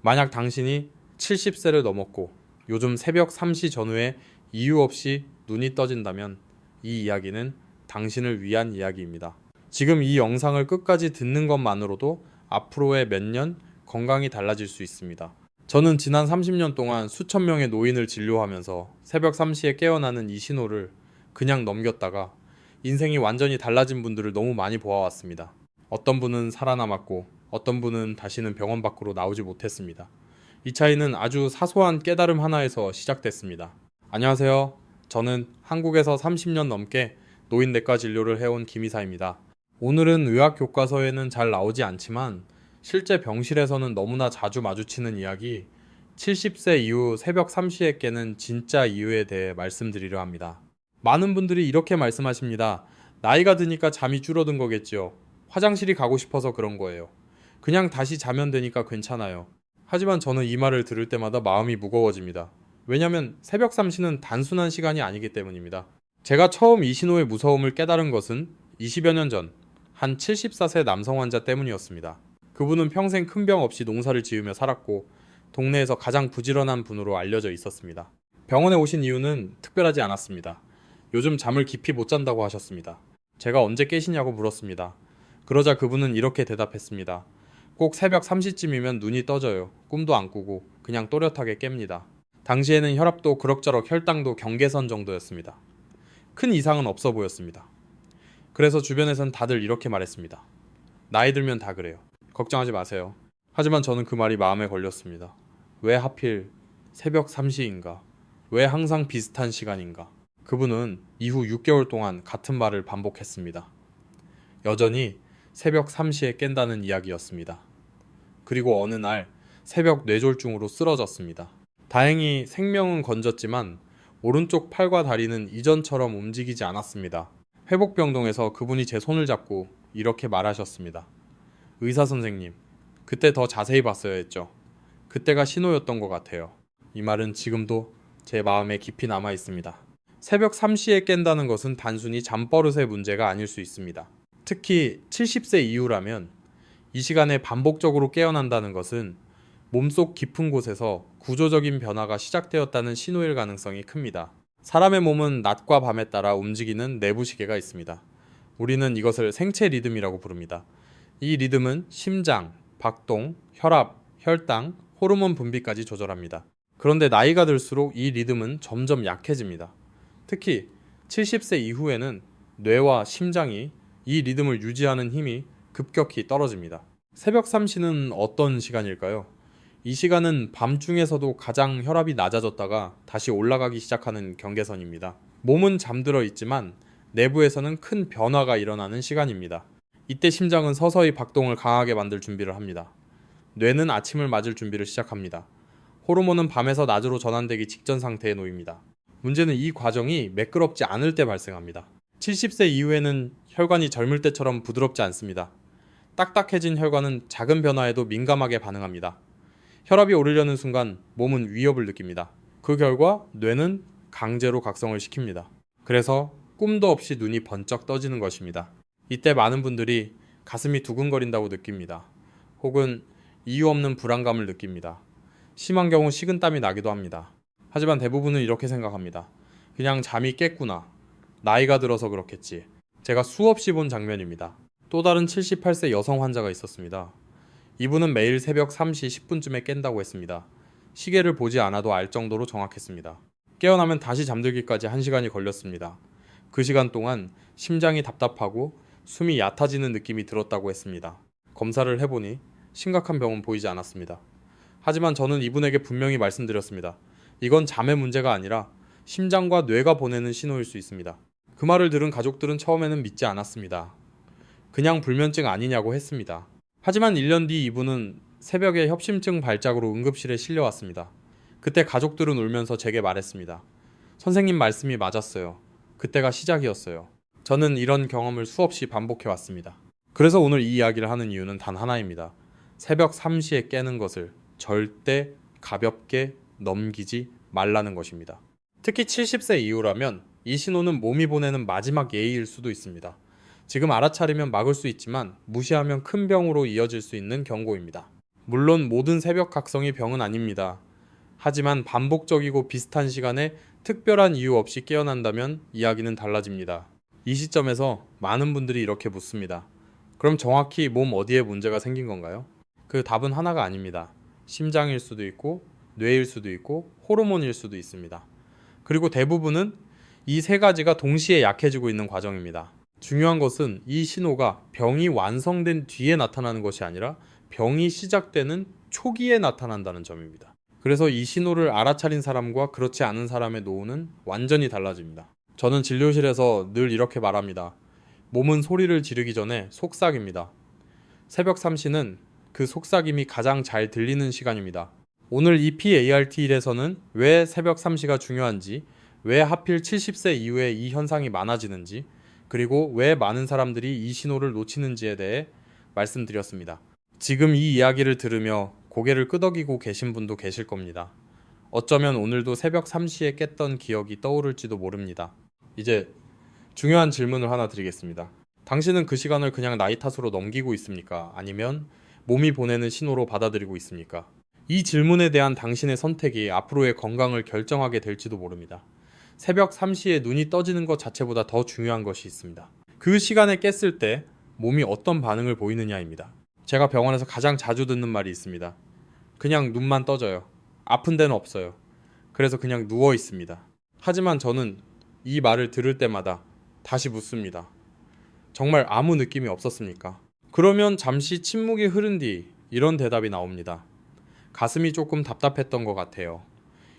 만약 당신이 70세를 넘었고 요즘 새벽 3시 전후에 이유 없이 눈이 떠진다면 이 이야기는 당신을 위한 이야기입니다. 지금 이 영상을 끝까지 듣는 것만으로도 앞으로의 몇 년 건강이 달라질 수 있습니다. 저는 지난 30년 동안 수천 명의 노인을 진료하면서 새벽 3시에 깨어나는 이 신호를 그냥 넘겼다가 인생이 완전히 달라진 분들을 너무 많이 보아왔습니다. 어떤 분은 살아남았고 어떤 분은 다시는 병원 밖으로 나오지 못했습니다. 이 차이는 아주 사소한 깨달음 하나에서 시작됐습니다. 안녕하세요. 저는 한국에서 30년 넘게 노인내과 진료를 해온 김이사입니다. 오늘은 의학 교과서에는 잘 나오지 않지만 실제 병실에서는 너무나 자주 마주치는 이야기, 70세 이후 새벽 3시에 깨는 진짜 이유에 대해 말씀드리려 합니다. 많은 분들이 이렇게 말씀하십니다. 나이가 드니까 잠이 줄어든 거겠지요. 화장실이 가고 싶어서 그런 거예요. 그냥 다시 자면 되니까 괜찮아요. 하지만 저는 이 말을 들을 때마다 마음이 무거워집니다. 왜냐면 새벽 3시는 단순한 시간이 아니기 때문입니다. 제가 처음 이 신호의 무서움을 깨달은 것은 20여 년 전 한 74세 남성 환자 때문이었습니다. 그분은 평생 큰 병 없이 농사를 지으며 살았고 동네에서 가장 부지런한 분으로 알려져 있었습니다. 병원에 오신 이유는 특별하지 않았습니다. 요즘 잠을 깊이 못 잔다고 하셨습니다. 제가 언제 깨시냐고 물었습니다. 그러자 그분은 이렇게 대답했습니다. 꼭 새벽 3시쯤이면 눈이 떠져요. 꿈도 안 꾸고 그냥 또렷하게 깹니다. 당시에는 혈압도 그럭저럭 혈당도 경계선 정도였습니다. 큰 이상은 없어 보였습니다. 그래서 주변에선 다들 이렇게 말했습니다. 나이 들면 다 그래요. 걱정하지 마세요. 하지만 저는 그 말이 마음에 걸렸습니다. 왜 하필 새벽 3시인가? 왜 항상 비슷한 시간인가? 그분은 이후 6개월 동안 같은 말을 반복했습니다. 여전히 새벽 3시에 깬다는 이야기였습니다. 그리고 어느 날 새벽 뇌졸중으로 쓰러졌습니다. 다행히 생명은 건졌지만 오른쪽 팔과 다리는 이전처럼 움직이지 않았습니다. 회복병동에서 그분이 제 손을 잡고 이렇게 말하셨습니다. 의사 선생님, 그때 더 자세히 봤어야 했죠. 그때가 신호였던 것 같아요. 이 말은 지금도 제 마음에 깊이 남아 있습니다. 새벽 3시에 깬다는 것은 단순히 잠버릇의 문제가 아닐 수 있습니다. 특히 70세 이후라면 이 시간에 반복적으로 깨어난다는 것은 몸속 깊은 곳에서 구조적인 변화가 시작되었다는 신호일 가능성이 큽니다. 사람의 몸은 낮과 밤에 따라 움직이는 내부 시계가 있습니다. 우리는 이것을 생체 리듬이라고 부릅니다. 이 리듬은 심장, 박동, 혈압, 혈당, 호르몬 분비까지 조절합니다. 그런데 나이가 들수록 이 리듬은 점점 약해집니다. 특히 70세 이후에는 뇌와 심장이 이 리듬을 유지하는 힘이 급격히 떨어집니다. 새벽 3시는 어떤 시간일까요? 이 시간은 밤중에서도 가장 혈압이 낮아졌다가 다시 올라가기 시작하는 경계선입니다. 몸은 잠들어 있지만 내부에서는 큰 변화가 일어나는 시간입니다. 이때 심장은 서서히 박동을 강하게 만들 준비를 합니다. 뇌는 아침을 맞을 준비를 시작합니다. 호르몬은 밤에서 낮으로 전환되기 직전 상태에 놓입니다. 문제는 이 과정이 매끄럽지 않을 때 발생합니다. 70세 이후에는 혈관이 젊을 때처럼 부드럽지 않습니다. 딱딱해진 혈관은 작은 변화에도 민감하게 반응합니다. 혈압이 오르려는 순간 몸은 위협을 느낍니다. 그 결과 뇌는 강제로 각성을 시킵니다. 그래서 꿈도 없이 눈이 번쩍 떠지는 것입니다. 이때 많은 분들이 가슴이 두근거린다고 느낍니다. 혹은 이유 없는 불안감을 느낍니다. 심한 경우 식은땀이 나기도 합니다. 하지만 대부분은 이렇게 생각합니다. 그냥 잠이 깼구나. 나이가 들어서 그렇겠지. 제가 수없이 본 장면입니다. 또 다른 78세 여성 환자가 있었습니다. 이분은 매일 새벽 3시 10분쯤에 깬다고 했습니다. 시계를 보지 않아도 알 정도로 정확했습니다. 깨어나면 다시 잠들기까지 1시간이 걸렸습니다. 그 시간 동안 심장이 답답하고 숨이 얕아지는 느낌이 들었다고 했습니다. 검사를 해보니 심각한 병은 보이지 않았습니다. 하지만 저는 이분에게 분명히 말씀드렸습니다. 이건 잠의 문제가 아니라 심장과 뇌가 보내는 신호일 수 있습니다. 그 말을 들은 가족들은 처음에는 믿지 않았습니다. 그냥 불면증 아니냐고 했습니다. 하지만 1년 뒤 이분은 새벽에 협심증 발작으로 응급실에 실려왔습니다. 그때 가족들은 울면서 제게 말했습니다. 선생님 말씀이 맞았어요. 그때가 시작이었어요. 저는 이런 경험을 수없이 반복해왔습니다. 그래서 오늘 이 이야기를 하는 이유는 단 하나입니다. 새벽 3시에 깨는 것을 절대 가볍게 넘기지 말라는 것입니다. 특히 70세 이후라면 이 신호는 몸이 보내는 마지막 예의일 수도 있습니다. 지금 알아차리면 막을 수 있지만 무시하면 큰 병으로 이어질 수 있는 경고입니다. 물론 모든 새벽 각성이 병은 아닙니다. 하지만 반복적이고 비슷한 시간에 특별한 이유 없이 깨어난다면 이야기는 달라집니다. 이 시점에서 많은 분들이 이렇게 묻습니다. 그럼 정확히 몸 어디에 문제가 생긴 건가요? 그 답은 하나가 아닙니다. 심장일 수도 있고, 뇌일 수도 있고, 호르몬일 수도 있습니다. 그리고 대부분은 이 세 가지가 동시에 약해지고 있는 과정입니다. 중요한 것은 이 신호가 병이 완성된 뒤에 나타나는 것이 아니라 병이 시작되는 초기에 나타난다는 점입니다. 그래서 이 신호를 알아차린 사람과 그렇지 않은 사람의 노후는 완전히 달라집니다. 저는 진료실에서 늘 이렇게 말합니다. 몸은 소리를 지르기 전에 속삭입니다. 새벽 3시는 그 속삭임이 가장 잘 들리는 시간입니다. 오늘 이 PART1에서는 왜 새벽 3시가 중요한지, 왜 하필 70세 이후에 이 현상이 많아지는지, 그리고 왜 많은 사람들이 이 신호를 놓치는지에 대해 말씀드렸습니다. 지금 이 이야기를 들으며 고개를 끄덕이고 계신 분도 계실 겁니다. 어쩌면 오늘도 새벽 3시에 깼던 기억이 떠오를지도 모릅니다. 이제 중요한 질문을 하나 드리겠습니다. 당신은 그 시간을 그냥 나이 탓으로 넘기고 있습니까? 아니면 몸이 보내는 신호로 받아들이고 있습니까? 이 질문에 대한 당신의 선택이 앞으로의 건강을 결정하게 될지도 모릅니다. 새벽 3시에 눈이 떠지는 것 자체보다 더 중요한 것이 있습니다. 그 시간에 깼을 때 몸이 어떤 반응을 보이느냐입니다. 제가 병원에서 가장 자주 듣는 말이 있습니다. 그냥 눈만 떠져요. 아픈 데는 없어요. 그래서 그냥 누워 있습니다. 하지만 저는 이 말을 들을 때마다 다시 묻습니다. 정말 아무 느낌이 없었습니까? 그러면 잠시 침묵이 흐른 뒤 이런 대답이 나옵니다. 가슴이 조금 답답했던 것 같아요.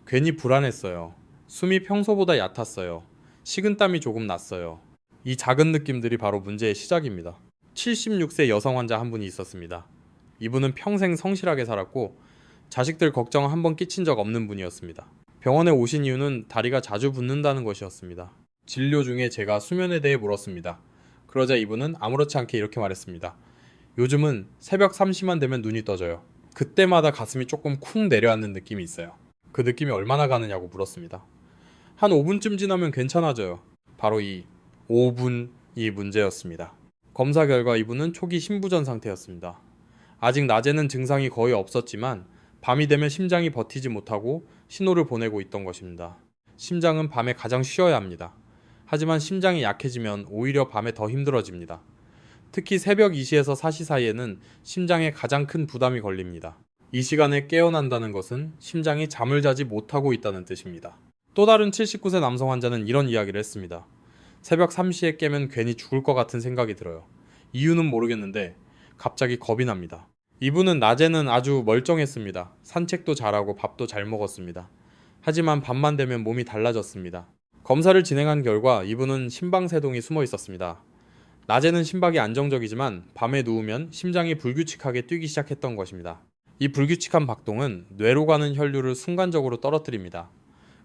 괜히 불안했어요. 숨이 평소보다 얕았어요. 식은땀이 조금 났어요. 이 작은 느낌들이 바로 문제의 시작입니다. 76세 여성 환자 한 분이 있었습니다. 이분은 평생 성실하게 살았고 자식들 걱정 한 번 끼친 적 없는 분이었습니다. 병원에 오신 이유는 다리가 자주 붓는다는 것이었습니다. 진료 중에 제가 수면에 대해 물었습니다. 그러자 이분은 아무렇지 않게 이렇게 말했습니다. 요즘은 새벽 3시만 되면 눈이 떠져요. 그때마다 가슴이 조금 쿵 내려앉는 느낌이 있어요. 그 느낌이 얼마나 가느냐고 물었습니다. 한 5분쯤 지나면 괜찮아져요. 바로 이 5분이 문제였습니다. 검사 결과 이분은 초기 심부전 상태였습니다. 아직 낮에는 증상이 거의 없었지만 밤이 되면 심장이 버티지 못하고 신호를 보내고 있던 것입니다. 심장은 밤에 가장 쉬어야 합니다. 하지만 심장이 약해지면 오히려 밤에 더 힘들어집니다. 특히 새벽 2시에서 4시 사이에는 심장에 가장 큰 부담이 걸립니다. 이 시간에 깨어난다는 것은 심장이 잠을 자지 못하고 있다는 뜻입니다. 또 다른 79세 남성 환자는 이런 이야기를 했습니다. 새벽 3시에 깨면 괜히 죽을 것 같은 생각이 들어요. 이유는 모르겠는데 갑자기 겁이 납니다. 이분은 낮에는 아주 멀쩡했습니다. 산책도 잘하고 밥도 잘 먹었습니다. 하지만 밤만 되면 몸이 달라졌습니다. 검사를 진행한 결과 이분은 심방세동이 숨어 있었습니다. 낮에는 심박이 안정적이지만 밤에 누우면 심장이 불규칙하게 뛰기 시작했던 것입니다. 이 불규칙한 박동은 뇌로 가는 혈류를 순간적으로 떨어뜨립니다.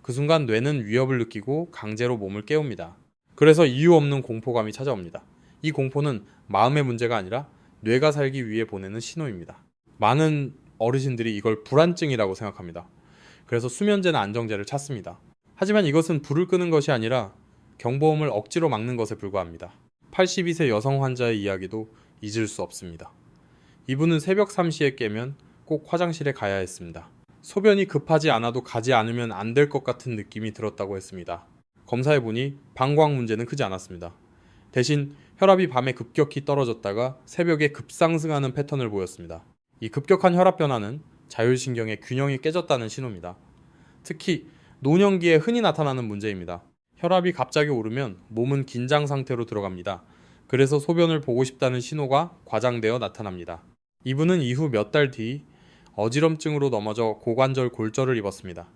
그 순간 뇌는 위협을 느끼고 강제로 몸을 깨웁니다. 그래서 이유 없는 공포감이 찾아옵니다. 이 공포는 마음의 문제가 아니라 뇌가 살기 위해 보내는 신호입니다. 많은 어르신들이 이걸 불안증이라고 생각합니다. 그래서 수면제나 안정제를 찾습니다. 하지만 이것은 불을 끄는 것이 아니라 경보음을 억지로 막는 것에 불과합니다. 82세 여성 환자의 이야기도 잊을 수 없습니다. 이분은 새벽 3시에 깨면 꼭 화장실에 가야 했습니다. 소변이 급하지 않아도 가지 않으면 안 될 것 같은 느낌이 들었다고 했습니다. 검사해보니 방광 문제는 크지 않았습니다. 대신 혈압이 밤에 급격히 떨어졌다가 새벽에 급상승하는 패턴을 보였습니다. 이 급격한 혈압 변화는 자율신경의 균형이 깨졌다는 신호입니다. 특히 노년기에 흔히 나타나는 문제입니다. 혈압이 갑자기 오르면 몸은 긴장 상태로 들어갑니다. 그래서 소변을 보고 싶다는 신호가 과장되어 나타납니다. 이분은 이후 몇 달 뒤 어지럼증으로 넘어져 고관절 골절을 입었습니다.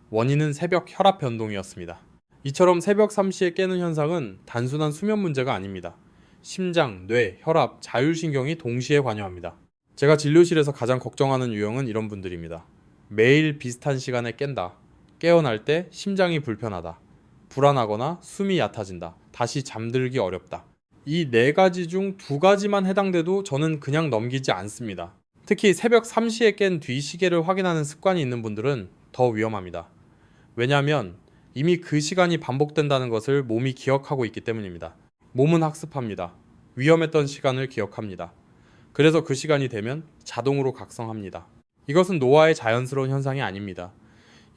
원인은 새벽 혈압 변동이었습니다. 이처럼 새벽 3시에 깨는 현상은 단순한 수면 문제가 아닙니다. 심장, 뇌, 혈압, 자율신경이 동시에 관여합니다. 제가 진료실에서 가장 걱정하는 유형은 이런 분들입니다. 매일 비슷한 시간에 깬다. 깨어날 때 심장이 불편하다. 불안하거나 숨이 얕아진다. 다시 잠들기 어렵다. 이 4가지 중 2가지만 해당돼도 저는 그냥 넘기지 않습니다. 특히 새벽 3시에 깬 뒤 시계를 확인하는 습관이 있는 분들은 더 위험합니다. 왜냐하면 이미 그 시간이 반복된다는 것을 몸이 기억하고 있기 때문입니다. 몸은 학습합니다. 위험했던 시간을 기억합니다. 그래서 그 시간이 되면 자동으로 각성합니다. 이것은 노화의 자연스러운 현상이 아닙니다.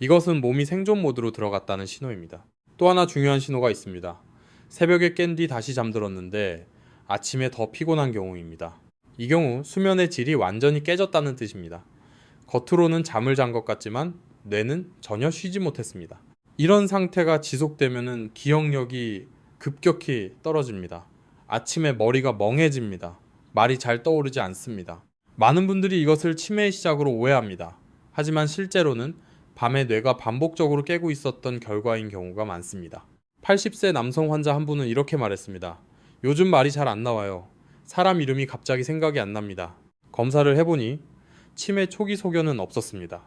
이것은 몸이 생존 모드로 들어갔다는 신호입니다. 또 하나 중요한 신호가 있습니다. 새벽에 깬 뒤 다시 잠들었는데 아침에 더 피곤한 경우입니다. 이 경우 수면의 질이 완전히 깨졌다는 뜻입니다. 겉으로는 잠을 잔 것 같지만 뇌는 전혀 쉬지 못했습니다. 이런 상태가 지속되면 기억력이 급격히 떨어집니다. 아침에 머리가 멍해집니다. 말이 잘 떠오르지 않습니다. 많은 분들이 이것을 치매의 시작으로 오해합니다. 하지만 실제로는 밤에 뇌가 반복적으로 깨고 있었던 결과인 경우가 많습니다. 80세 남성 환자 한 분은 이렇게 말했습니다. 요즘 말이 잘 안 나와요. 사람 이름이 갑자기 생각이 안 납니다. 검사를 해보니 치매 초기 소견은 없었습니다.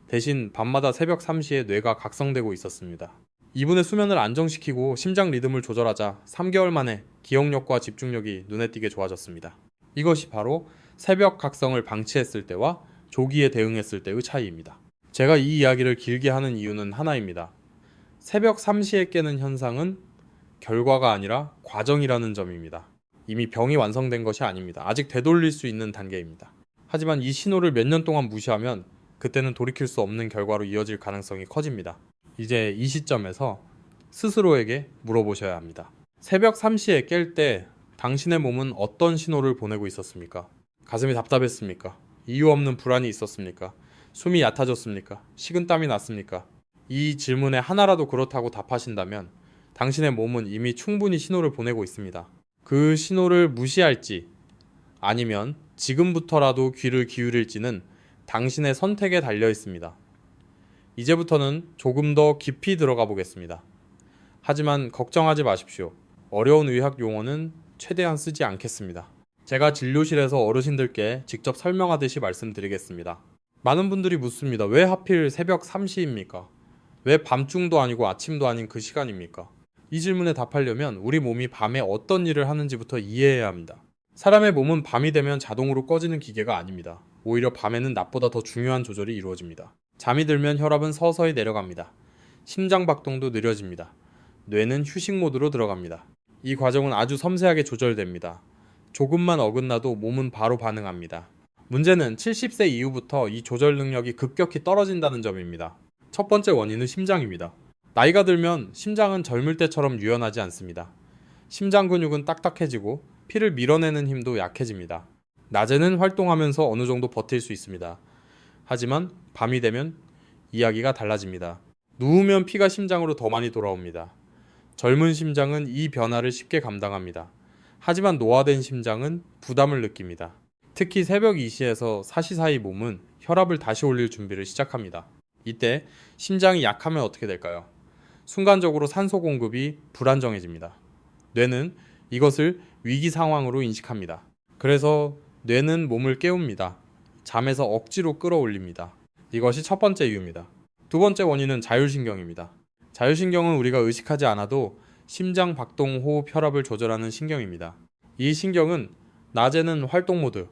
대신 밤마다 새벽 3시에 뇌가 각성되고 있었습니다. 이분의 수면을 안정시키고 심장 리듬을 조절하자 3개월 만에 기억력과 집중력이 눈에 띄게 좋아졌습니다. 이것이 바로 새벽 각성을 방치했을 때와 조기에 대응했을 때의 차이입니다. 제가 이 이야기를 길게 하는 이유는 하나입니다. 새벽 3시에 깨는 현상은 결과가 아니라 과정이라는 점입니다. 이미 병이 완성된 것이 아닙니다. 아직 되돌릴 수 있는 단계입니다. 하지만 이 신호를 몇 년 동안 무시하면 그때는 돌이킬 수 없는 결과로 이어질 가능성이 커집니다. 이제 이 시점에서 스스로에게 물어보셔야 합니다. 새벽 3시에 깰 때 당신의 몸은 어떤 신호를 보내고 있었습니까? 가슴이 답답했습니까? 이유 없는 불안이 있었습니까? 숨이 얕아졌습니까? 식은땀이 났습니까? 이 질문에 하나라도 그렇다고 답하신다면 당신의 몸은 이미 충분히 신호를 보내고 있습니다. 그 신호를 무시할지 아니면 지금부터라도 귀를 기울일지는 당신의 선택에 달려 있습니다. 이제부터는 조금 더 깊이 들어가 보겠습니다. 하지만 걱정하지 마십시오. 어려운 의학 용어는 최대한 쓰지 않겠습니다. 제가 진료실에서 어르신들께 직접 설명하듯이 말씀드리겠습니다. 많은 분들이 묻습니다. 왜 하필 새벽 3시입니까? 왜 밤중도 아니고 아침도 아닌 그 시간입니까? 이 질문에 답하려면 우리 몸이 밤에 어떤 일을 하는지부터 이해해야 합니다. 사람의 몸은 밤이 되면 자동으로 꺼지는 기계가 아닙니다. 오히려 밤에는 낮보다 더 중요한 조절이 이루어집니다. 잠이 들면 혈압은 서서히 내려갑니다. 심장 박동도 느려집니다. 뇌는 휴식 모드로 들어갑니다. 이 과정은 아주 섬세하게 조절됩니다. 조금만 어긋나도 몸은 바로 반응합니다. 문제는 70세 이후부터 이 조절 능력이 급격히 떨어진다는 점입니다. 첫 번째 원인은 심장입니다. 나이가 들면 심장은 젊을 때처럼 유연하지 않습니다. 심장 근육은 딱딱해지고 피를 밀어내는 힘도 약해집니다. 낮에는 활동하면서 어느 정도 버틸 수 있습니다. 하지만 밤이 되면 이야기가 달라집니다. 누우면 피가 심장으로 더 많이 돌아옵니다. 젊은 심장은 이 변화를 쉽게 감당합니다. 하지만 노화된 심장은 부담을 느낍니다. 특히 새벽 2시에서 4시 사이 몸은 혈압을 다시 올릴 준비를 시작합니다. 이때 심장이 약하면 어떻게 될까요? 순간적으로 산소 공급이 불안정해집니다. 뇌는 이것을 위기 상황으로 인식합니다. 그래서 뇌는 몸을 깨웁니다. 잠에서 억지로 끌어올립니다. 이것이 첫 번째 이유입니다. 두 번째 원인은 자율신경입니다. 자율신경은 우리가 의식하지 않아도 심장 박동, 호흡, 혈압을 조절하는 신경입니다. 이 신경은 낮에는 활동 모드,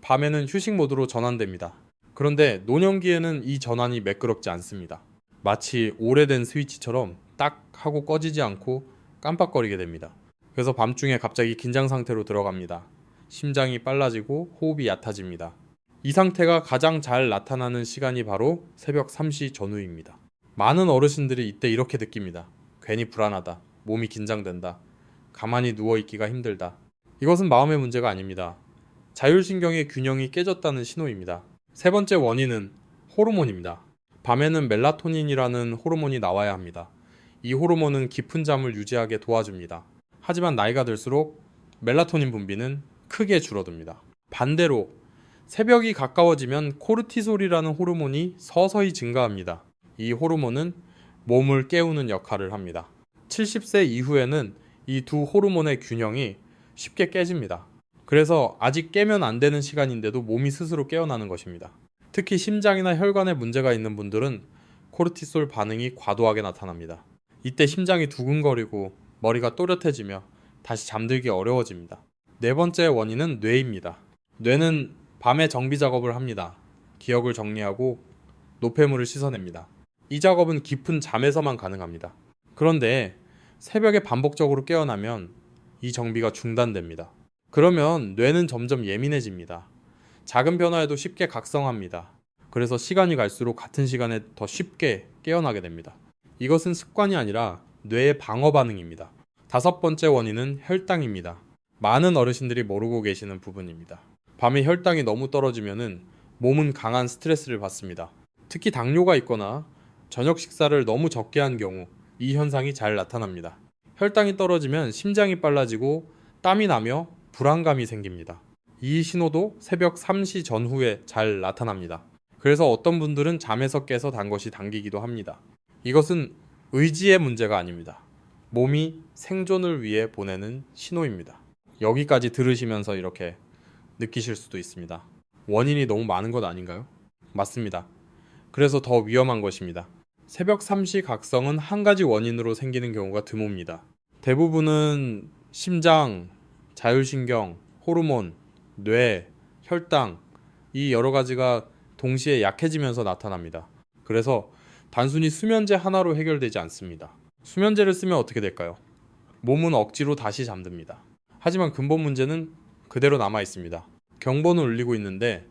밤에는 휴식 모드로 전환됩니다. 그런데 노년기에는 이 전환이 매끄럽지 않습니다. 마치 오래된 스위치처럼 딱 하고 꺼지지 않고 깜빡거리게 됩니다. 그래서 밤중에 갑자기 긴장 상태로 들어갑니다. 심장이 빨라지고 호흡이 얕아집니다. 이 상태가 가장 잘 나타나는 시간이 바로 새벽 3시 전후입니다. 많은 어르신들이 이때 이렇게 느낍니다. 괜히 불안하다. 몸이 긴장된다. 가만히 누워있기가 힘들다. 이것은 마음의 문제가 아닙니다. 자율신경의 균형이 깨졌다는 신호입니다. 세 번째 원인은 호르몬입니다. 밤에는 멜라토닌이라는 호르몬이 나와야 합니다. 이 호르몬은 깊은 잠을 유지하게 도와줍니다. 하지만 나이가 들수록 멜라토닌 분비는 크게 줄어듭니다. 반대로 새벽이 가까워지면 코르티솔이라는 호르몬이 서서히 증가합니다. 이 호르몬은 몸을 깨우는 역할을 합니다. 70세 이후에는 이 두 호르몬의 균형이 쉽게 깨집니다. 그래서 아직 깨면 안 되는 시간인데도 몸이 스스로 깨어나는 것입니다. 특히 심장이나 혈관에 문제가 있는 분들은 코르티솔 반응이 과도하게 나타납니다. 이때 심장이 두근거리고 머리가 또렷해지며 다시 잠들기 어려워집니다. 네 번째 원인은 뇌입니다. 뇌는 밤에 정비 작업을 합니다. 기억을 정리하고 노폐물을 씻어냅니다. 이 작업은 깊은 잠에서만 가능합니다. 그런데 새벽에 반복적으로 깨어나면 이 정비가 중단됩니다. 그러면 뇌는 점점 예민해집니다. 작은 변화에도 쉽게 각성합니다. 그래서 시간이 갈수록 같은 시간에 더 쉽게 깨어나게 됩니다. 이것은 습관이 아니라 뇌의 방어 반응입니다. 다섯 번째 원인은 혈당입니다. 많은 어르신들이 모르고 계시는 부분입니다. 밤에 혈당이 너무 떨어지면은 몸은 강한 스트레스를 받습니다. 특히 당뇨가 있거나 저녁 식사를 너무 적게 한 경우 이 현상이 잘 나타납니다. 혈당이 떨어지면 심장이 빨라지고 땀이 나며 불안감이 생깁니다. 이 신호도 새벽 3시 전후에 잘 나타납니다. 그래서 어떤 분들은 잠에서 깨서 단 것이 당기기도 합니다. 이것은 의지의 문제가 아닙니다. 몸이 생존을 위해 보내는 신호입니다. 여기까지 들으시면서 이렇게 느끼실 수도 있습니다. 원인이 너무 많은 것 아닌가요? 맞습니다. 그래서 더 위험한 것입니다. 새벽 3시 각성은 한 가지 원인으로 생기는 경우가 드뭅니다. 대부분은 심장, 자율신경, 호르몬, 뇌, 혈당 이 여러 가지가 동시에 약해지면서 나타납니다. 그래서 단순히 수면제 하나로 해결되지 않습니다. 수면제를 쓰면 어떻게 될까요? 몸은 억지로 다시 잠듭니다. 하지만 근본 문제는 그대로 남아 있습니다. 경보는 울리고 있는데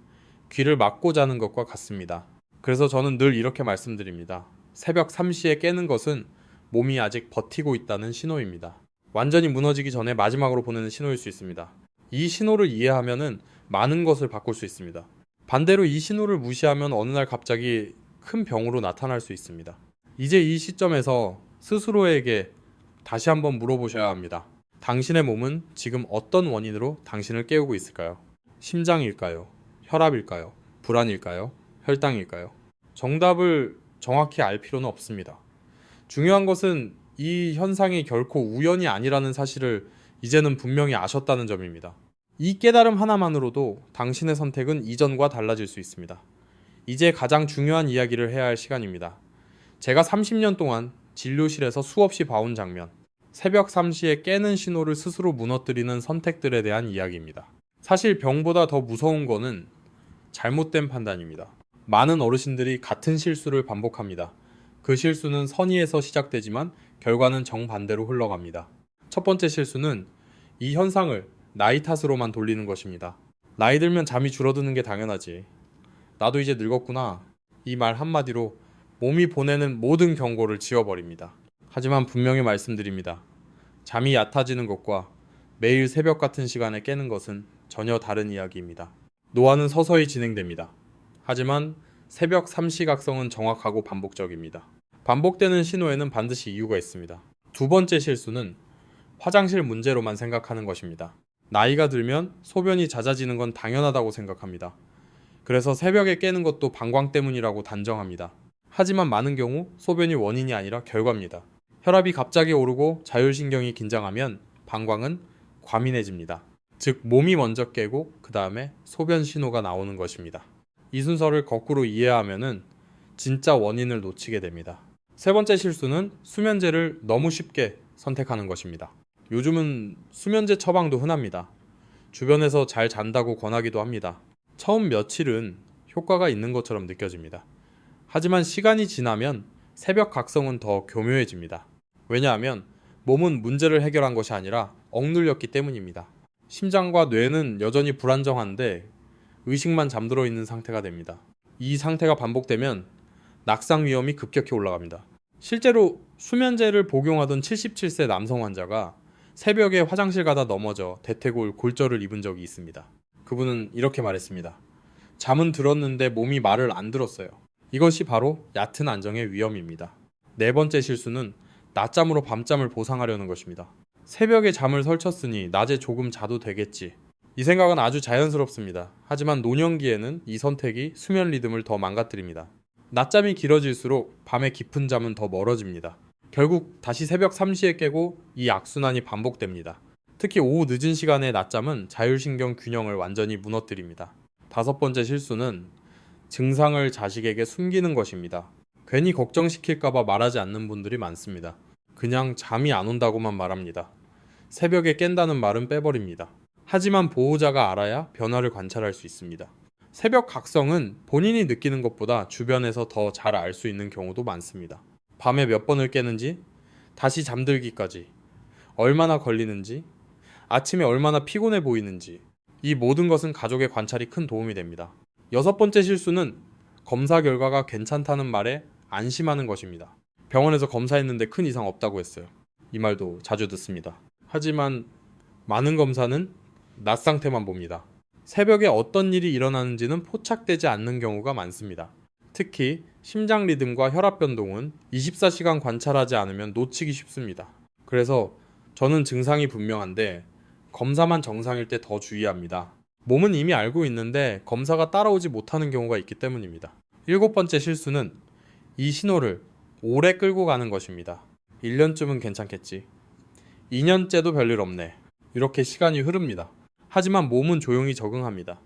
귀를 막고 자는 것과 같습니다. 그래서 저는 늘 이렇게 말씀드립니다. 새벽 3시에 깨는 것은 몸이 아직 버티고 있다는 신호입니다. 완전히 무너지기 전에 마지막으로 보내는 신호일 수 있습니다. 이 신호를 이해하면은 많은 것을 바꿀 수 있습니다. 반대로 이 신호를 무시하면 어느 날 갑자기 큰 병으로 나타날 수 있습니다. 이제 이 시점에서 스스로에게 다시 한번 물어보셔야 합니다. 당신의 몸은 지금 어떤 원인으로 당신을 깨우고 있을까요? 심장일까요? 혈압일까요? 불안일까요? 혈당일까요? 정답을 정확히 알 필요는 없습니다. 중요한 것은 이 현상이 결코 우연이 아니라는 사실을 이제는 분명히 아셨다는 점입니다. 이 깨달음 하나만으로도 당신의 선택은 이전과 달라질 수 있습니다. 이제 가장 중요한 이야기를 해야 할 시간입니다. 제가 30년 동안 진료실에서 수없이 봐온 장면, 새벽 3시에 깨는 신호를 스스로 무너뜨리는 선택들에 대한 이야기입니다. 사실 병보다 더 무서운 거는 잘못된 판단입니다. 많은 어르신들이 같은 실수를 반복합니다. 그 실수는 선의에서 시작되지만 결과는 정반대로 흘러갑니다. 첫 번째 실수는 이 현상을 나이 탓으로만 돌리는 것입니다. 나이 들면 잠이 줄어드는 게 당연하지. 나도 이제 늙었구나. 이 말 한마디로 몸이 보내는 모든 경고를 지워버립니다. 하지만 분명히 말씀드립니다. 잠이 얕아지는 것과 매일 새벽 같은 시간에 깨는 것은 전혀 다른 이야기입니다. 노화는 서서히 진행됩니다. 하지만 새벽 3시 각성은 정확하고 반복적입니다. 반복되는 신호에는 반드시 이유가 있습니다. 두 번째 실수는 화장실 문제로만 생각하는 것입니다. 나이가 들면 소변이 잦아지는 건 당연하다고 생각합니다. 그래서 새벽에 깨는 것도 방광 때문이라고 단정합니다. 하지만 많은 경우 소변이 원인이 아니라 결과입니다. 혈압이 갑자기 오르고 자율신경이 긴장하면 방광은 과민해집니다. 즉 몸이 먼저 깨고 그 다음에 소변 신호가 나오는 것입니다. 이 순서를 거꾸로 이해하면은 진짜 원인을 놓치게 됩니다. 세 번째 실수는 수면제를 너무 쉽게 선택하는 것입니다. 요즘은 수면제 처방도 흔합니다. 주변에서 잘 잔다고 권하기도 합니다. 처음 며칠은 효과가 있는 것처럼 느껴집니다. 하지만 시간이 지나면 새벽 각성은 더 교묘해집니다. 왜냐하면 몸은 문제를 해결한 것이 아니라 억눌렸기 때문입니다. 심장과 뇌는 여전히 불안정한데 의식만 잠들어 있는 상태가 됩니다. 이 상태가 반복되면 낙상 위험이 급격히 올라갑니다. 실제로 수면제를 복용하던 77세 남성 환자가 새벽에 화장실 가다 넘어져 대퇴골 골절을 입은 적이 있습니다. 그분은 이렇게 말했습니다. 잠은 들었는데 몸이 말을 안 들었어요. 이것이 바로 얕은 안정의 위험입니다. 네 번째 실수는 낮잠으로 밤잠을 보상하려는 것입니다. 새벽에 잠을 설쳤으니 낮에 조금 자도 되겠지. 이 생각은 아주 자연스럽습니다. 하지만 노년기에는 이 선택이 수면 리듬을 더 망가뜨립니다. 낮잠이 길어질수록 밤의 깊은 잠은 더 멀어집니다. 결국 다시 새벽 3시에 깨고 이 악순환이 반복됩니다. 특히 오후 늦은 시간의 낮잠은 자율신경 균형을 완전히 무너뜨립니다. 다섯 번째 실수는 증상을 자식에게 숨기는 것입니다. 괜히 걱정시킬까봐 말하지 않는 분들이 많습니다. 그냥 잠이 안 온다고만 말합니다. 새벽에 깬다는 말은 빼버립니다. 하지만 보호자가 알아야 변화를 관찰할 수 있습니다. 새벽 각성은 본인이 느끼는 것보다 주변에서 더 잘 알 수 있는 경우도 많습니다. 밤에 몇 번을 깨는지, 다시 잠들기까지, 얼마나 걸리는지, 아침에 얼마나 피곤해 보이는지, 이 모든 것은 가족의 관찰이 큰 도움이 됩니다. 여섯 번째 실수는 검사 결과가 괜찮다는 말에 안심하는 것입니다. 병원에서 검사했는데 큰 이상 없다고 했어요. 이 말도 자주 듣습니다. 하지만 많은 검사는 낮 상태만 봅니다. 새벽에 어떤 일이 일어나는지는 포착되지 않는 경우가 많습니다. 특히 심장 리듬과 혈압 변동은 24시간 관찰하지 않으면 놓치기 쉽습니다. 그래서 저는 증상이 분명한데 검사만 정상일 때 더 주의합니다. 몸은 이미 알고 있는데 검사가 따라오지 못하는 경우가 있기 때문입니다. 일곱 번째 실수는 이 신호를 오래 끌고 가는 것입니다. 1년쯤은 괜찮겠지. 2년째도 별일 없네. 이렇게 시간이 흐릅니다. 하지만 몸은 조용히 적응합니다.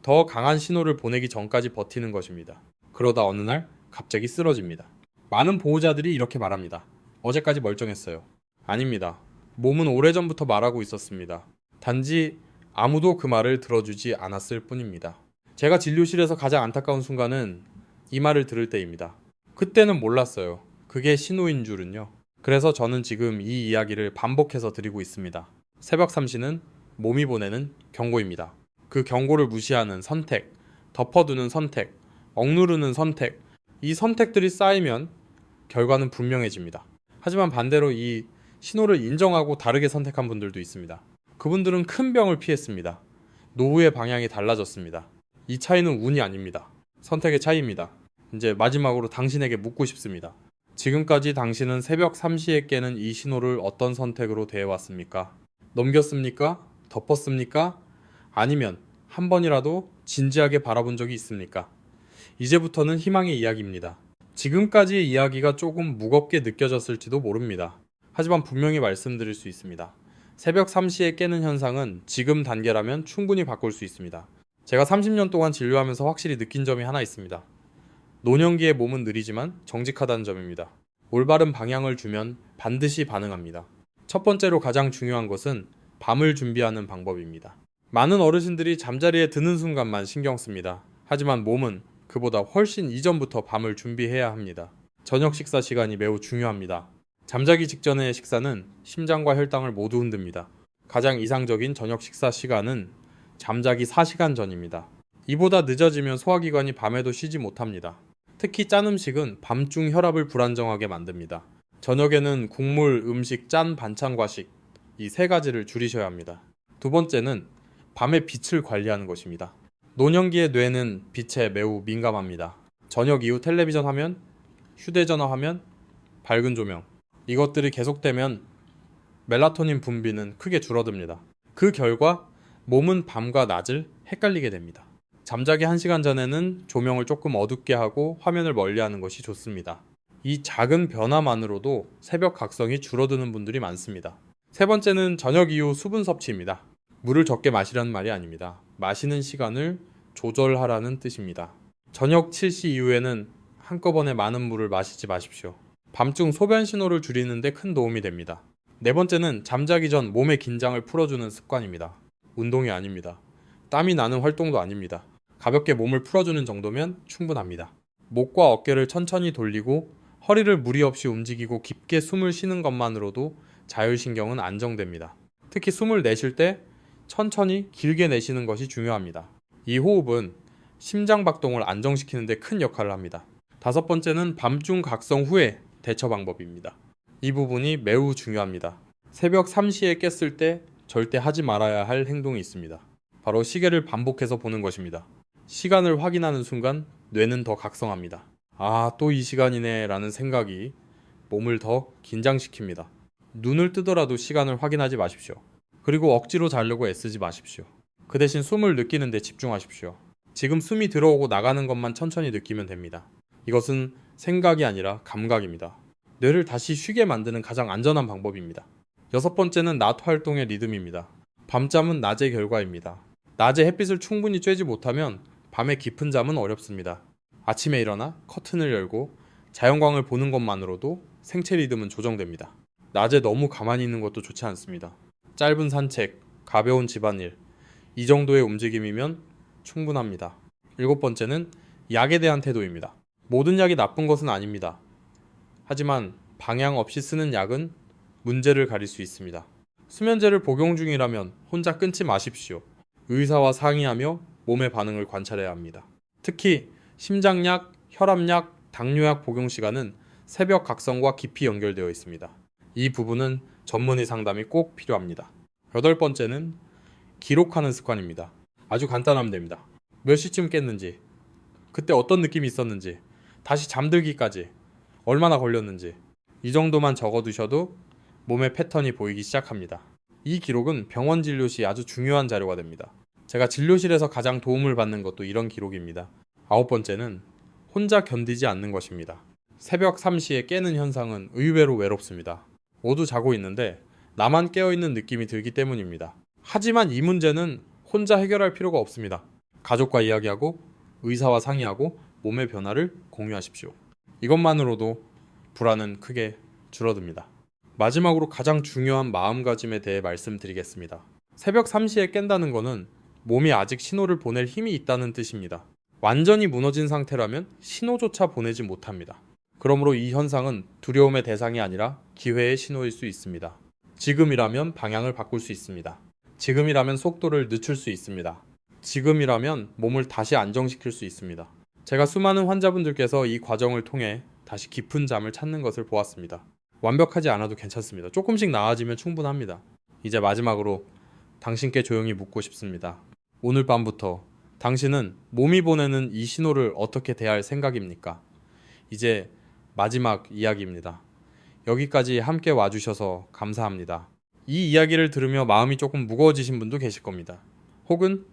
더 강한 신호를 보내기 전까지 버티는 것입니다. 그러다 어느 날 갑자기 쓰러집니다. 많은 보호자들이 이렇게 말합니다. 어제까지 멀쩡했어요. 아닙니다. 몸은 오래전부터 말하고 있었습니다. 단지 아무도 그 말을 들어주지 않았을 뿐입니다. 제가 진료실에서 가장 안타까운 순간은 이 말을 들을 때입니다. 그때는 몰랐어요. 그게 신호인 줄은요. 그래서 저는 지금 이 이야기를 반복해서 드리고 있습니다. 새벽 3시는 몸이 보내는 경고입니다. 그 경고를 무시하는 선택, 덮어두는 선택, 억누르는 선택, 이 선택들이 쌓이면 결과는 분명해집니다. 하지만 반대로 이 신호를 인정하고 다르게 선택한 분들도 있습니다. 그분들은 큰 병을 피했습니다. 노후의 방향이 달라졌습니다. 이 차이는 운이 아닙니다. 선택의 차이입니다. 이제 마지막으로 당신에게 묻고 싶습니다. 지금까지 당신은 새벽 3시에 깨는 이 신호를 어떤 선택으로 대해왔습니까? 넘겼습니까? 덮었습니까? 아니면 한 번이라도 진지하게 바라본 적이 있습니까? 이제부터는 희망의 이야기입니다. 지금까지의 이야기가 조금 무겁게 느껴졌을지도 모릅니다. 하지만 분명히 말씀드릴 수 있습니다. 새벽 3시에 깨는 현상은 지금 단계라면 충분히 바꿀 수 있습니다. 제가 30년 동안 진료하면서 확실히 느낀 점이 하나 있습니다. 노년기의 몸은 느리지만 정직하다는 점입니다. 올바른 방향을 주면 반드시 반응합니다. 첫 번째로 가장 중요한 것은 밤을 준비하는 방법입니다. 많은 어르신들이 잠자리에 드는 순간만 신경 씁니다. 하지만 몸은 그보다 훨씬 이전부터 밤을 준비해야 합니다. 저녁 식사 시간이 매우 중요합니다. 잠자기 직전의 식사는 심장과 혈당을 모두 흔듭니다. 가장 이상적인 저녁 식사 시간은 잠자기 4시간 전입니다. 이보다 늦어지면 소화기관이 밤에도 쉬지 못합니다. 특히 짠 음식은 밤중 혈압을 불안정하게 만듭니다. 저녁에는 국물, 음식, 짠 반찬과식 이 세 가지를 줄이셔야 합니다. 두 번째는 밤의 빛을 관리하는 것입니다. 노년기의 뇌는 빛에 매우 민감합니다. 저녁 이후 텔레비전 화면, 휴대전화 화면, 밝은 조명 이것들이 계속되면 멜라토닌 분비는 크게 줄어듭니다. 그 결과 몸은 밤과 낮을 헷갈리게 됩니다. 잠자기 1시간 전에는 조명을 조금 어둡게 하고 화면을 멀리하는 것이 좋습니다. 이 작은 변화만으로도 새벽 각성이 줄어드는 분들이 많습니다. 세 번째는 저녁 이후 수분 섭취입니다. 물을 적게 마시라는 말이 아닙니다. 마시는 시간을 조절하라는 뜻입니다. 저녁 7시 이후에는 한꺼번에 많은 물을 마시지 마십시오. 밤중 소변 신호를 줄이는 데 큰 도움이 됩니다. 네 번째는 잠자기 전 몸의 긴장을 풀어주는 습관입니다. 운동이 아닙니다. 땀이 나는 활동도 아닙니다. 가볍게 몸을 풀어주는 정도면 충분합니다. 목과 어깨를 천천히 돌리고 허리를 무리 없이 움직이고 깊게 숨을 쉬는 것만으로도 자율신경은 안정됩니다. 특히 숨을 내쉴 때 천천히 길게 내쉬는 것이 중요합니다. 이 호흡은 심장 박동을 안정시키는 데 큰 역할을 합니다. 다섯 번째는 밤중 각성 후의 대처 방법입니다. 이 부분이 매우 중요합니다. 새벽 3시에 깼을 때 절대 하지 말아야 할 행동이 있습니다. 바로 시계를 반복해서 보는 것입니다. 시간을 확인하는 순간 뇌는 더 각성합니다. 아, 또 이 시간이네 라는 생각이 몸을 더 긴장시킵니다. 눈을 뜨더라도 시간을 확인하지 마십시오. 그리고 억지로 자려고 애쓰지 마십시오. 그 대신 숨을 느끼는 데 집중하십시오. 지금 숨이 들어오고 나가는 것만 천천히 느끼면 됩니다. 이것은 생각이 아니라 감각입니다. 뇌를 다시 쉬게 만드는 가장 안전한 방법입니다. 여섯 번째는 낮 활동의 리듬입니다. 밤잠은 낮의 결과입니다. 낮에 햇빛을 충분히 쬐지 못하면 밤에 깊은 잠은 어렵습니다. 아침에 일어나 커튼을 열고 자연광을 보는 것만으로도 생체 리듬은 조정됩니다. 낮에 너무 가만히 있는 것도 좋지 않습니다. 짧은 산책, 가벼운 집안일, 이 정도의 움직임이면 충분합니다. 일곱 번째는 약에 대한 태도입니다. 모든 약이 나쁜 것은 아닙니다. 하지만 방향 없이 쓰는 약은 문제를 가릴 수 있습니다. 수면제를 복용 중이라면 혼자 끊지 마십시오. 의사와 상의하며 몸의 반응을 관찰해야 합니다. 특히 심장약, 혈압약, 당뇨약 복용 시간은 새벽 각성과 깊이 연결되어 있습니다. 이 부분은 전문의 상담이 꼭 필요합니다. 여덟 번째는 기록하는 습관입니다. 아주 간단하면 됩니다. 몇 시쯤 깼는지, 그때 어떤 느낌이 있었는지, 다시 잠들기까지 얼마나 걸렸는지 이 정도만 적어두셔도 몸의 패턴이 보이기 시작합니다. 이 기록은 병원 진료 시 아주 중요한 자료가 됩니다. 제가 진료실에서 가장 도움을 받는 것도 이런 기록입니다. 아홉 번째는 혼자 견디지 않는 것입니다. 새벽 3시에 깨는 현상은 의외로 외롭습니다. 모두 자고 있는데 나만 깨어있는 느낌이 들기 때문입니다. 하지만 이 문제는 혼자 해결할 필요가 없습니다. 가족과 이야기하고 의사와 상의하고 몸의 변화를 공유하십시오. 이것만으로도 불안은 크게 줄어듭니다. 마지막으로 가장 중요한 마음가짐에 대해 말씀드리겠습니다. 새벽 3시에 깬다는 것은 몸이 아직 신호를 보낼 힘이 있다는 뜻입니다. 완전히 무너진 상태라면 신호조차 보내지 못합니다. 그러므로 이 현상은 두려움의 대상이 아니라 기회의 신호일 수 있습니다. 지금이라면 방향을 바꿀 수 있습니다. 지금이라면 속도를 늦출 수 있습니다. 지금이라면 몸을 다시 안정시킬 수 있습니다. 제가 수많은 환자분들께서 이 과정을 통해 다시 깊은 잠을 찾는 것을 보았습니다. 완벽하지 않아도 괜찮습니다. 조금씩 나아지면 충분합니다. 이제 마지막으로 당신께 조용히 묻고 싶습니다. 오늘 밤부터 당신은 몸이 보내는 이 신호를 어떻게 대할 생각입니까? 이제 마지막 이야기입니다. 여기까지 함께 와주셔서 감사합니다. 이 이야기를 들으며 마음이 조금 무거워지신 분도 계실 겁니다. 혹은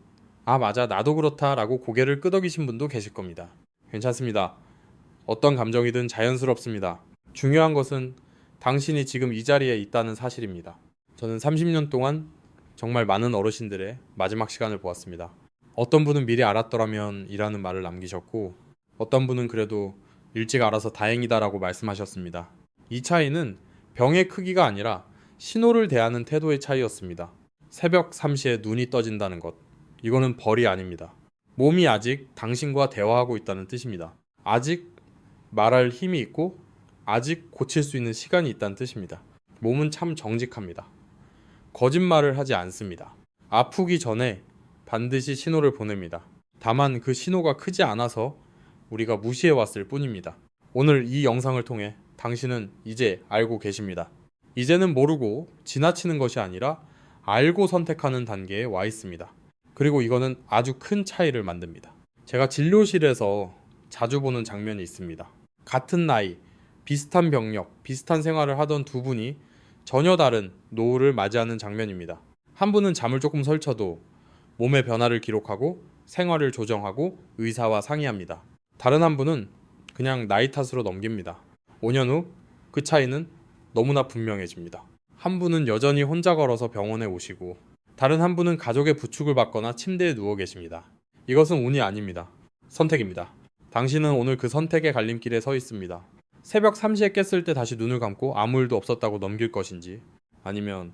아 맞아 나도 그렇다 라고 고개를 끄덕이신 분도 계실 겁니다. 괜찮습니다. 어떤 감정이든 자연스럽습니다. 중요한 것은 당신이 지금 이 자리에 있다는 사실입니다. 저는 30년 동안 정말 많은 어르신들의 마지막 시간을 보았습니다. 어떤 분은 미리 알았더라면 이라는 말을 남기셨고 어떤 분은 그래도 일찍 알아서 다행이다라고 말씀하셨습니다. 이 차이는 병의 크기가 아니라 신호를 대하는 태도의 차이였습니다. 새벽 3시에 눈이 떠진다는 것. 이거는 벌이 아닙니다. 몸이 아직 당신과 대화하고 있다는 뜻입니다. 아직 말할 힘이 있고 아직 고칠 수 있는 시간이 있다는 뜻입니다. 몸은 참 정직합니다. 거짓말을 하지 않습니다. 아프기 전에 반드시 신호를 보냅니다. 다만 그 신호가 크지 않아서 우리가 무시해왔을 뿐입니다. 오늘 이 영상을 통해 당신은 이제 알고 계십니다. 이제는 모르고 지나치는 것이 아니라 알고 선택하는 단계에 와 있습니다. 그리고 이거는 아주 큰 차이를 만듭니다. 제가 진료실에서 자주 보는 장면이 있습니다. 같은 나이, 비슷한 병력, 비슷한 생활을 하던 두 분이 전혀 다른 노후를 맞이하는 장면입니다. 한 분은 잠을 조금 설쳐도 몸의 변화를 기록하고 생활을 조정하고 의사와 상의합니다. 다른 한 분은 그냥 나이 탓으로 넘깁니다. 5년 후 그 차이는 너무나 분명해집니다. 한 분은 여전히 혼자 걸어서 병원에 오시고 다른 한 분은 가족의 부축을 받거나 침대에 누워 계십니다. 이것은 운이 아닙니다. 선택입니다. 당신은 오늘 그 선택의 갈림길에 서 있습니다. 새벽 3시에 깼을 때 다시 눈을 감고 아무 일도 없었다고 넘길 것인지 아니면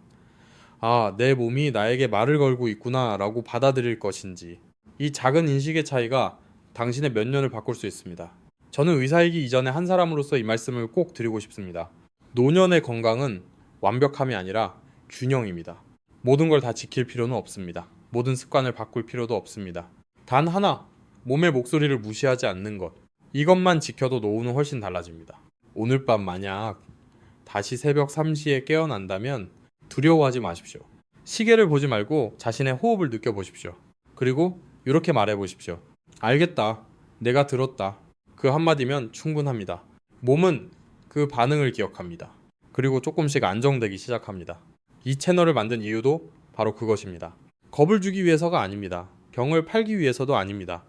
아, 내 몸이 나에게 말을 걸고 있구나 라고 받아들일 것인지 이 작은 인식의 차이가 당신의 몇 년을 바꿀 수 있습니다. 저는 의사이기 이전에 한 사람으로서 이 말씀을 꼭 드리고 싶습니다. 노년의 건강은 완벽함이 아니라 균형입니다. 모든 걸 다 지킬 필요는 없습니다. 모든 습관을 바꿀 필요도 없습니다. 단 하나, 몸의 목소리를 무시하지 않는 것. 이것만 지켜도 노후는 훨씬 달라집니다. 오늘 밤 만약 다시 새벽 3시에 깨어난다면 두려워하지 마십시오. 시계를 보지 말고 자신의 호흡을 느껴보십시오. 그리고 이렇게 말해보십시오. 알겠다. 내가 들었다. 그 한마디면 충분합니다. 몸은 그 반응을 기억합니다. 그리고 조금씩 안정되기 시작합니다. 이 채널을 만든 이유도 바로 그것입니다. 겁을 주기 위해서가 아닙니다. 병을 팔기 위해서도 아닙니다.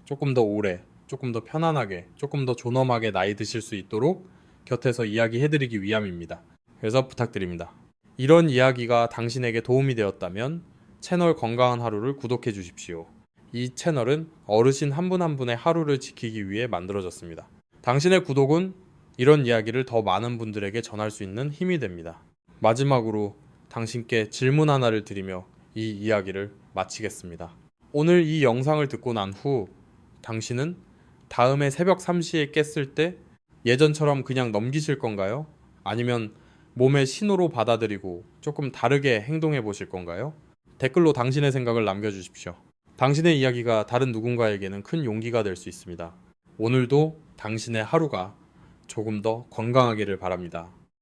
조금 더 오래, 조금 더 편안하게, 조금 더 존엄하게 나이 드실 수 있도록 곁에서 이야기해드리기 위함입니다. 그래서 부탁드립니다. 이런 이야기가 당신에게 도움이 되었다면 채널 건강한 하루를 구독해 주십시오. 이 채널은 어르신 한 분 한 분의 하루를 지키기 위해 만들어졌습니다. 당신의 구독은 이런 이야기를 더 많은 분들에게 전할 수 있는 힘이 됩니다. 마지막으로 당신께 질문 하나를 드리며 이 이야기를 마치겠습니다. 오늘 이 영상을 듣고 난 후 당신은 다음에 새벽 3시에 깼을 때 예전처럼 그냥 넘기실 건가요? 아니면 몸의 신호로 받아들이고 조금 다르게 행동해 보실 건가요? 댓글로 당신의 생각을 남겨주십시오. 당신의 이야기가 다른 누군가에게는 큰 용기가 될 수 있습니다. 오늘도 당신의 하루가 조금 더 건강하기를 바랍니다.